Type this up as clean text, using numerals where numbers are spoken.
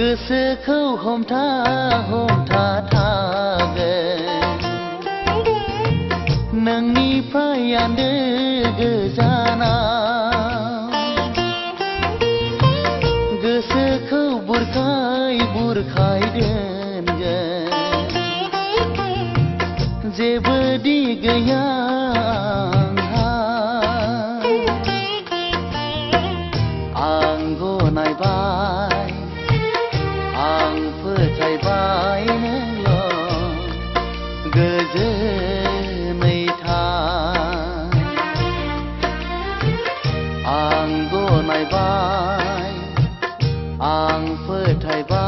गोसोखौ हमथा हमथा थागोन नोंनिफ्राय आन्दो गोजानाव गोसोखौ बुरखाय बुरखाय दोनगोन जेबो दि गैया आं गनायबाय आं फोथायबाय नोंल' गोजोनै था आं गनायबाय आं फोथायबाय